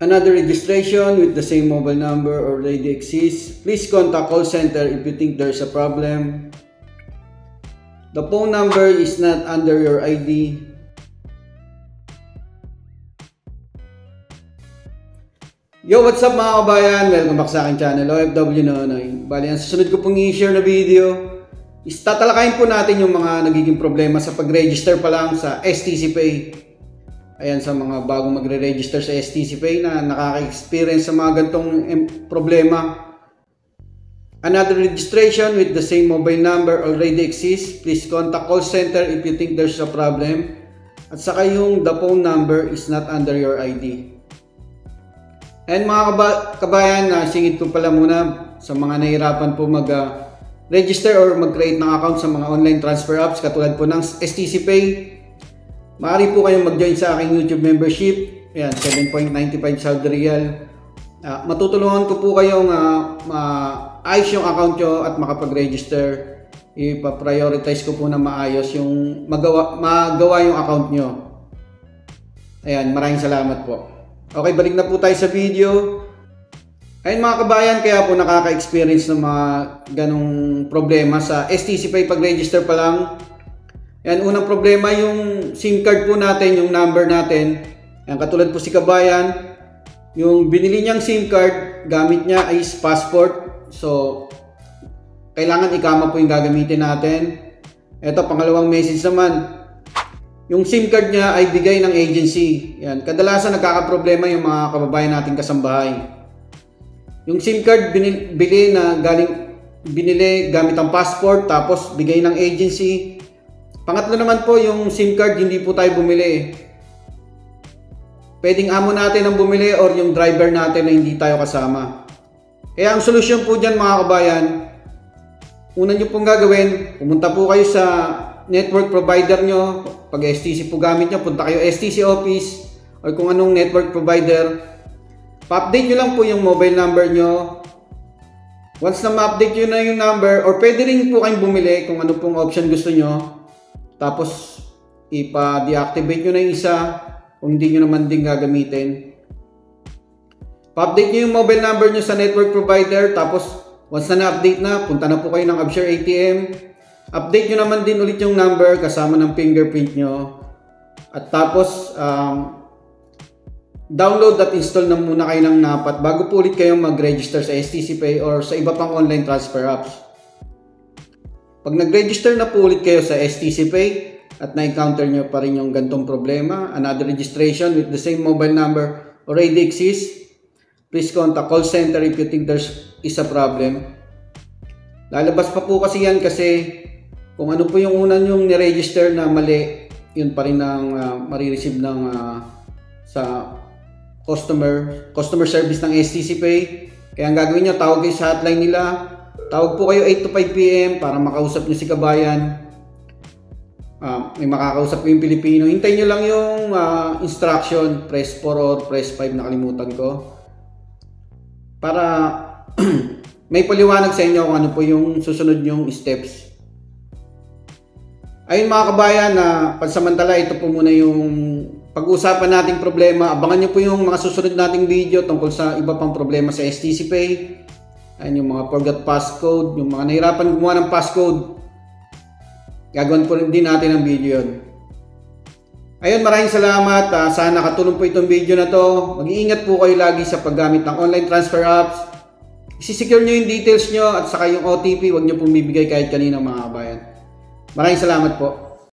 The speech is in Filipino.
Another registration with the same mobile number already exists. Please contact call center if you think there's a problem. The phone number is not under your ID. Yo, what's up mga kabayan? Welcome back sa aking channel, OFW Nonoy. Bali, ang susunod ko pong i-share na video is tatalakayin po natin yung mga nagiging problema sa pag-register pa lang sa STC Pay. Ayan, sa mga bagong magre-register sa STC Pay na nakaka-experience sa mga gantong problema. Another registration with the same mobile number already exists. Please contact call center if you think there's a problem. At saka yung the phone number is not under your ID. And mga kabayan, singit ko pala muna sa mga nahihirapan po mag-register or mag-create ng account sa mga online transfer apps katulad po ng STC Pay. Maaari po kayong mag-join sa aking YouTube membership. Ayan, 7.95 Saudi Riyal. Matutulungan ko po kayong maayos yung account nyo at makapag-register. Ipa-prioritize ko po na maayos yung magawa yung account nyo. Ayan, maraming salamat po. Okay, balik na po tayo sa video. Ayun mga kabayan, kaya po nakaka-experience ng mga ganong problema sa STC Pay pag-register pa lang. Yan, unang problema yung SIM card po natin, yung number natin. Yan, katulad po si kabayan, yung binili niyang SIM card, gamit niya ay passport. So, kailangan ikama po yung gagamitin natin. Ito, pangalawang message naman. Yung SIM card niya ay bigay ng agency. Yan, kadalasan nagkakaproblema yung mga kababayan nating kasambahay. Yung SIM card binili gamit ang passport, tapos bigay ng agency. Pangatlo naman po, yung SIM card hindi po tayo bumili. Pwedeng amo natin ang bumili or yung driver natin na hindi tayo kasama. Kaya ang solusyon po dyan mga kabayan, una nyo pong gagawin, pumunta po kayo sa network provider nyo. Pag STC po gamit nyo, punta kayo STC office or kung anong network provider. Pa-update nyo lang po yung mobile number nyo. Once na ma-update nyo na yung number, or pwede rin po kayong bumili kung ano pong option gusto nyo. Tapos, ipa-deactivate nyo na yung isa kung hindi nyo naman din gagamitin. Pa-update nyo yung mobile number nyo sa network provider. Tapos, once na na-update na, punta na po kayo ng Upshare ATM. Update nyo naman din ulit yung number kasama ng fingerprint nyo. At tapos, download at install na muna kayo ng NAPAT bago po ulit kayong mag-register sa STC Pay or sa iba pang online transfer apps. Pag nag-register na po ulit kayo sa STC Pay at na-encounter nyo pa rin yung gantong problema, another registration with the same mobile number already exists, please contact call center if you think there's a problem. Lalabas pa po kasi yan kasi kung ano po yung una nyong ni-register na mali, yun pa rin ang marireceive ng sa customer service ng STC Pay. Kaya ang gagawin nyo, tawag kayo sa hotline nila. Tawag po kayo 8 to 5 PM para makausap nyo si kabayan. May makakausap ko yung Pilipino. Hintayin nyo lang yung instruction. Press 4 or press 5, nakalimutan ko. Para may paliwanag sa inyo kung ano po yung susunod yung steps. Ayun mga kabayan, pansamantala ito po muna yung pag-uusapan nating problema. Abangan nyo po yung mga susunod nating video tungkol sa iba pang problema sa STC Pay. Ayun yung mga forgot passcode, yung mga nahirapan gumawa ng passcode. Gagawin po rin din natin ang video yun. Ayun, maraming salamat. Sana nakatulong po itong video na to. Mag-iingat po kayo lagi sa paggamit ng online transfer apps. Isisecure nyo yung details nyo at saka yung OTP, huwag nyo pong bibigay kahit kanina mga kabayan. Maraming salamat po.